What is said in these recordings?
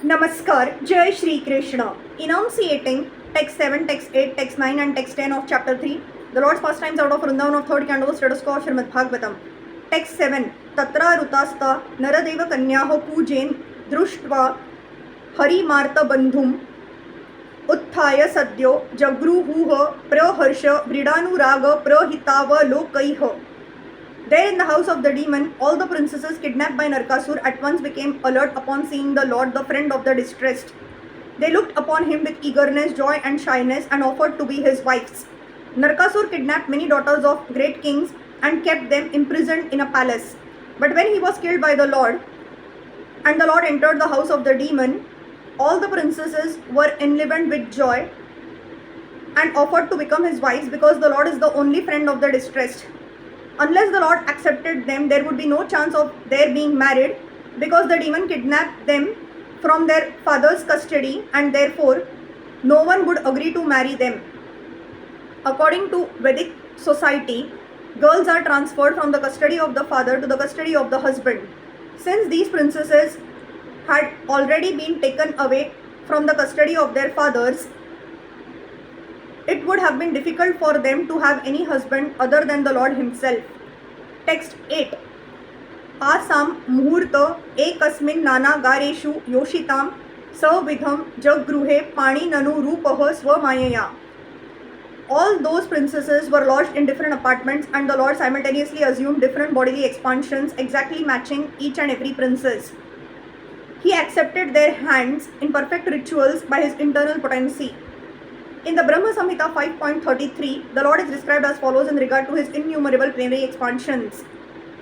Namaskar, Jai Shri Krishna. Enunciating text 7, text 8, text 9 and text 10 of chapter 3, the Lord's pastimes out of Vrindavan of 3rd canto, status quo of Srimad Bhagavatam. Text 7. Tatra rutasta naradeva kanyaho pujen društva harimarta bandhum उत्थाय सद्यो जगृहुः praharsha व्रीडानुराग प्रहितावलोकैः. There in the house of the demon, all the princesses kidnapped by Narkasur at once became alert upon seeing the Lord, the friend of the distressed. They looked upon him with eagerness, joy and shyness and offered to be his wives. Narkasur kidnapped many daughters of great kings and kept them imprisoned in a palace. But when he was killed by the Lord, and the Lord entered the house of the demon, all the princesses were enlivened with joy and offered to become his wives because the Lord is the only friend of the distressed. Unless the Lord accepted them, there would be no chance of their being married because the demon kidnapped them from their father's custody and therefore no one would agree to marry them. According to Vedic society, girls are transferred from the custody of the father to the custody of the husband. Since these princesses had already been taken away from the custody of their fathers, it would have been difficult for them to have any husband other than the Lord himself. Text 8. Asam muhurta ekasmin nanagareshu yoshitam savidham jagruhe pani nanu rupah swamayaya. All those princesses were lodged in different apartments and the Lord simultaneously assumed different bodily expansions exactly matching each and every princess. He accepted their hands in perfect rituals by his internal potency. In the Brahma Samhita 5.33, the Lord is described as follows in regard to his innumerable plenary expansions.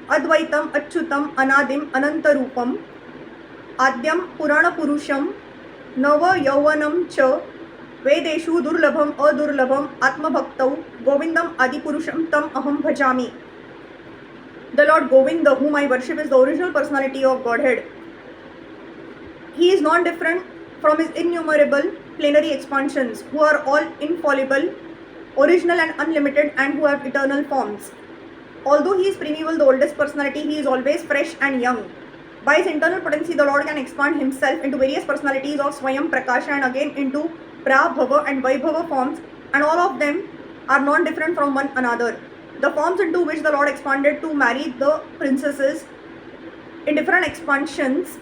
Advaitam Achyutam Anadim Anantarupam Adyam Purana Purusham Nava Yauvanam Cha Vedeshu Durlabham Adurlabham Atma Bhaktau Govindam Adipurusham Tam Aham Bhajami. The Lord Govinda, whom I worship, is the original personality of Godhead. He is non-different from his innumerable plenary expansions, who are all infallible, original and unlimited, and who have eternal forms. Although he is primeval, the oldest personality, he is always fresh and young. By his internal potency, the Lord can expand himself into various personalities of Swayam Prakasha and again into Prabhava and Vaibhava forms, and all of them are non-different from one another. The forms into which the Lord expanded to marry the princesses in different expansions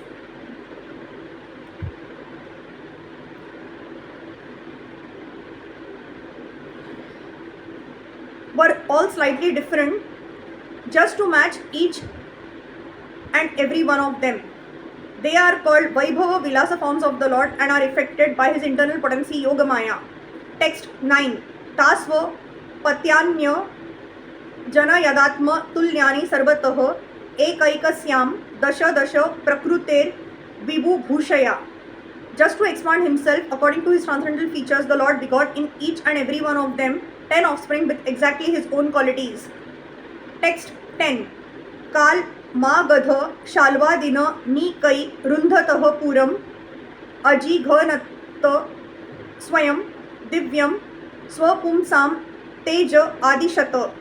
were all slightly different just to match each and every one of them. They are called Vaibhava Vilasa forms of the Lord and are effected by his internal potency Yogamaya. Text 9. Tasva Patyanya Jana Yadatma Tulyani Sarvatah Ekaikasyam Dasha Dasha Prakruter Vibhu Bhushaya. Just to expand himself according to his transcendental features, the Lord begot in each and every one of them 10 offspring with exactly his own qualities. Text 10. Kal Magadha Shalvadina Ni Kai Rundhatah Puram Ajighanata Swayam Divyam Swapumsam Teja Adishata.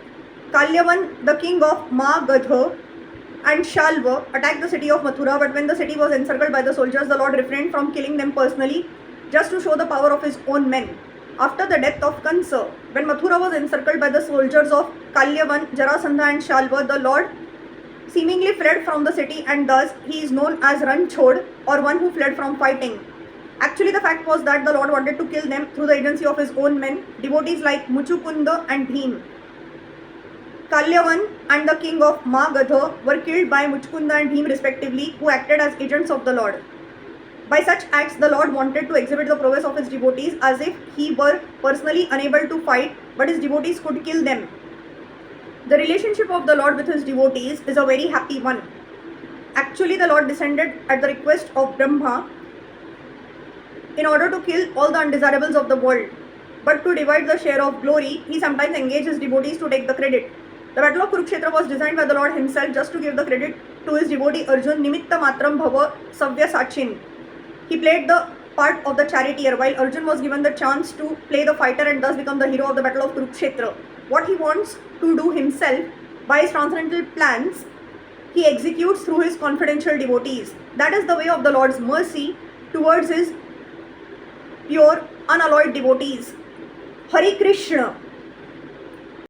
Kalyavan, the king of Magadha and Shalva, attacked the city of Mathura, but when the city was encircled by the soldiers, the Lord refrained from killing them personally just to show the power of his own men. After the death of Kansa, when Mathura was encircled by the soldiers of Kalyavan, Jarasandha and Shalva, the Lord seemingly fled from the city and thus he is known as Ranchod, or one who fled from fighting. Actually, the fact was that the Lord wanted to kill them through the agency of his own men, devotees like Muchukunda and Bhim. Kalyavan and the king of Magadha were killed by Muchukunda and Bhim respectively, who acted as agents of the Lord. By such acts, the Lord wanted to exhibit the prowess of his devotees as if he were personally unable to fight, but his devotees could kill them. The relationship of the Lord with his devotees is a very happy one. Actually, the Lord descended at the request of Brahma in order to kill all the undesirables of the world. But to divide the share of glory, he sometimes engaged his devotees to take the credit. The battle of Kurukshetra was designed by the Lord himself just to give the credit to his devotee Arjun, Nimitta Matram Bhava Savya Sachin. He played the part of the charioteer while Arjun was given the chance to play the fighter and thus become the hero of the battle of Kurukshetra. What he wants to do himself by his transcendental plans, he executes through his confidential devotees. That is the way of the Lord's mercy, towards his pure unalloyed devotees. Hari Krishna